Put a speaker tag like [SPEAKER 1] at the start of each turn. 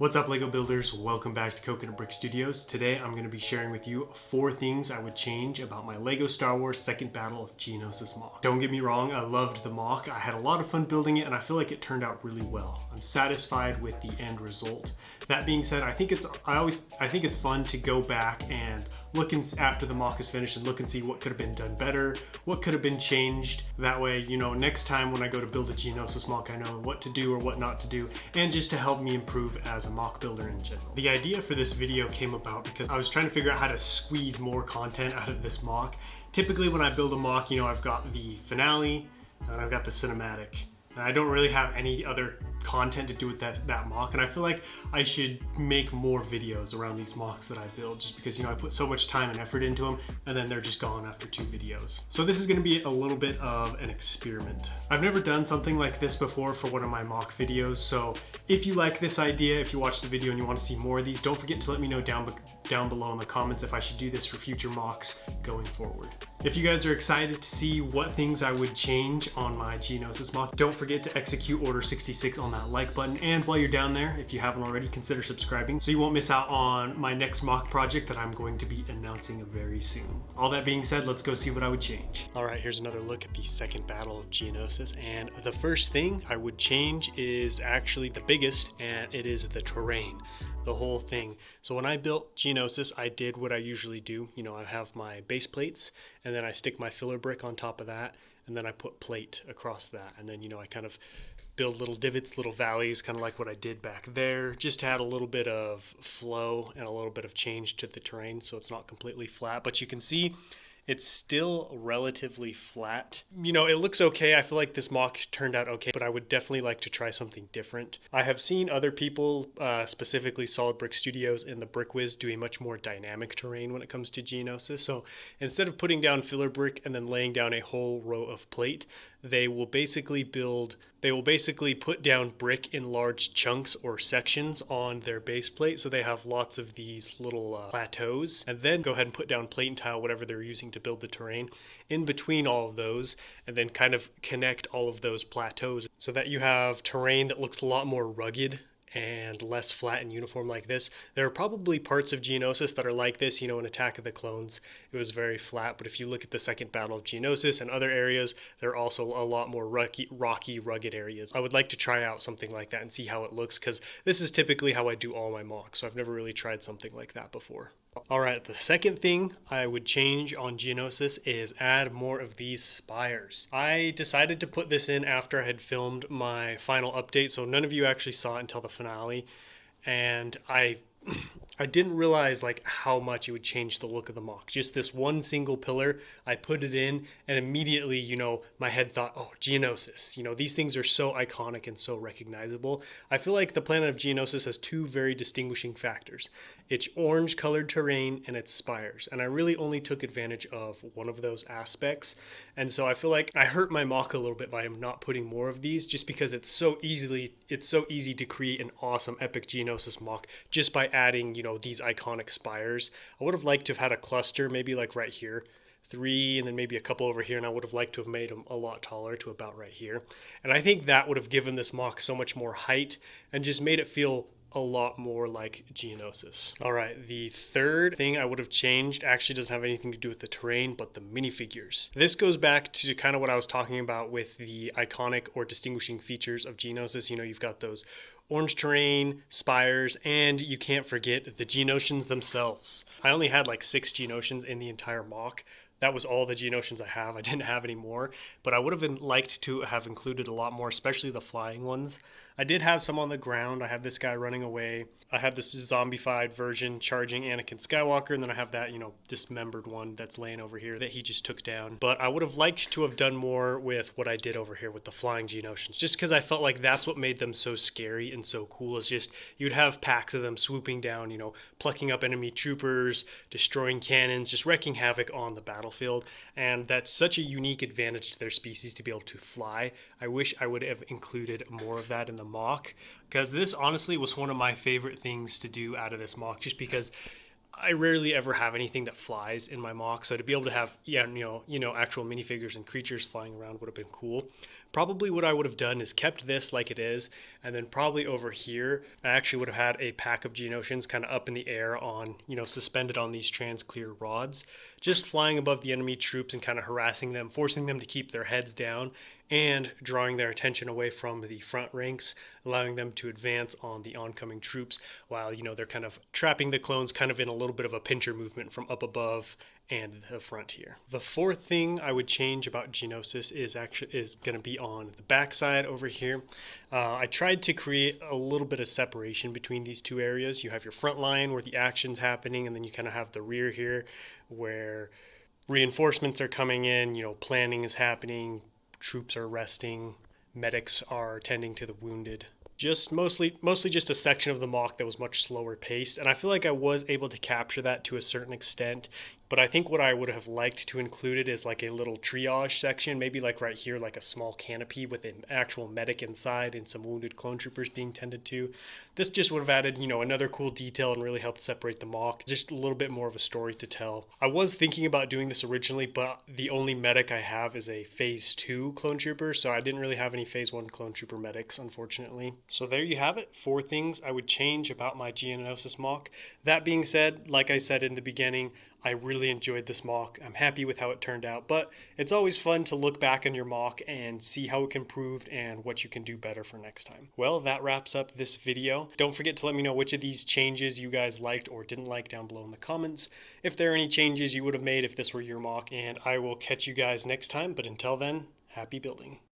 [SPEAKER 1] What's up, Lego builders? Welcome back to Coconut Brick Studios. Today I'm going to be sharing with you 4 things I would change about my Lego Star Wars Second Battle of Geonosis mock. Don't get me wrong, I loved the mock. I had a lot of fun building it and I feel like it turned out really well. I'm satisfied with the end result. That being said, I think it's fun to go back and look after the mock is finished and look and see what could have been done better, what could have been changed. That way, next time when I go to build a Geonosis mock, I know what to do or what not to do, and just to help me improve as a mock builder in general. The idea for this video came about because I was trying to figure out how to squeeze more content out of this mock. Typically when I build a mock, I've got the finale and I've got the cinematic. And I don't really have any other content to do with that mock, and I feel like I should make more videos around these mocks that I build, just because I put so much time and effort into them and then they're just gone after 2 videos. So this is going to be a little bit of an experiment. I've never done something like this before for one of my mock videos, so if you like this idea, if you watch the video and you want to see more of these, don't forget to let me know down below in the comments if I should do this for future mocks going forward. If you guys are excited to see what things I would change on my Geonosis mock, don't forget to execute Order 66 on that like button, and while you're down there, if you haven't already, consider subscribing so you won't miss out on my next mock project that I'm going to be announcing very soon. All that being said, let's go see what I would change. Alright, here's another look at the Second Battle of Geonosis, and the first thing I would change is actually the biggest, and it is the terrain. The whole thing. So when I built Geonosis, I did what I usually do. I have my base plates, and then I stick my filler brick on top of that, and then I put plate across that, and then I kind of build little divots, little valleys, kind of like what I did back there, just to add a little bit of flow and a little bit of change to the terrain so it's not completely flat. But you can see it's still relatively flat. It looks okay. I feel like this mock turned out okay, but I would definitely like to try something different. I have seen other people, specifically Solid Brick Studios and the Brick Wiz, doing much more dynamic terrain when it comes to Geonosis. So instead of putting down filler brick and then laying down a whole row of plate, they will basically put down brick in large chunks or sections on their base plate, so they have lots of these little plateaus, and then go ahead and put down plate and tile, whatever they're using to build the terrain, in between all of those, and then kind of connect all of those plateaus so that you have terrain that looks a lot more rugged and less flat and uniform like this. There are probably parts of Geonosis that are like this. In Attack of the Clones, it was very flat, but if you look at the Second Battle of Geonosis and other areas, there are also a lot more rocky, rugged areas. I would like to try out something like that and see how it looks, because this is typically how I do all my mocks, so I've never really tried something like that before. Alright, the second thing I would change on Geonosis is add more of these spires. I decided to put this in after I had filmed my final update, so none of you actually saw it until the finale, and I didn't realize how much it would change the look of the mock. Just this one single pillar, I put it in, and immediately, my head thought, oh, Geonosis. These things are so iconic and so recognizable. I feel like the planet of Geonosis has 2 very distinguishing factors. It's orange colored terrain and its spires. And I really only took advantage of one of those aspects. And so I feel like I hurt my mock a little bit by not putting more of these, just because it's so easy to create an awesome epic Geonosis mock just by adding, these iconic spires. I would have liked to have had a cluster, maybe like right here, 3, and then maybe a couple over here, and I would have liked to have made them a lot taller to about right here. And I think that would have given this mock so much more height and just made it feel a lot more like Geonosis. Alright, the third thing I would have changed actually doesn't have anything to do with the terrain, but the minifigures. This goes back to kind of what I was talking about with the iconic or distinguishing features of Geonosis. You've got those orange terrain, spires, and you can't forget the Geonosians themselves. I only had 6 Geonosians in the entire mock. That was all the Geonosians I have. I didn't have any more, but I would have liked to have included a lot more, especially the flying ones. I did have some on the ground. I have this guy running away. I have this zombified version charging Anakin Skywalker, and then I have that, dismembered one that's laying over here that he just took down. But I would have liked to have done more with what I did over here with the flying Geonosians, just because I felt like that's what made them so scary and so cool, is just you'd have packs of them swooping down, plucking up enemy troopers, destroying cannons, just wreaking havoc on the battlefield. And that's such a unique advantage to their species to be able to fly. I wish I would have included more of that in the mock, because this honestly was one of my favorite things to do out of this mock, just because I rarely ever have anything that flies in my mock, so to be able to have actual minifigures and creatures flying around would have been cool. Probably what I would have done is kept this like it is, and then probably over here, I actually would have had a pack of Geonosians kind of up in the air on, suspended on these trans-clear rods, just flying above the enemy troops and kind of harassing them, forcing them to keep their heads down, and drawing their attention away from the front ranks, allowing them to advance on the oncoming troops while, they're kind of trapping the clones kind of in a little bit of a pincher movement from up above and the front here. The fourth thing I would change about Geonosis is going to be on the backside over here. I tried to create a little bit of separation between these two areas. You have your front line where the action's happening, and then you kind of have the rear here where reinforcements are coming in, planning is happening, troops are resting, medics are tending to the wounded. Just mostly just a section of the mock that was much slower paced, and I feel like I was able to capture that to a certain extent. But I think what I would have liked to include it is like a little triage section, maybe like right here, like a small canopy with an actual medic inside and some wounded clone troopers being tended to. This just would have added, another cool detail and really helped separate the mock. Just a little bit more of a story to tell. I was thinking about doing this originally, but the only medic I have is a Phase 2 clone trooper, so I didn't really have any Phase 1 clone trooper medics, unfortunately. So there you have it, 4 things I would change about my Geonosis mock. That being said, like I said in the beginning, I really enjoyed this mock. I'm happy with how it turned out, but it's always fun to look back on your mock and see how it improved and what you can do better for next time. Well, that wraps up this video. Don't forget to let me know which of these changes you guys liked or didn't like down below in the comments. If there are any changes you would have made if this were your mock, and I will catch you guys next time, but until then, happy building.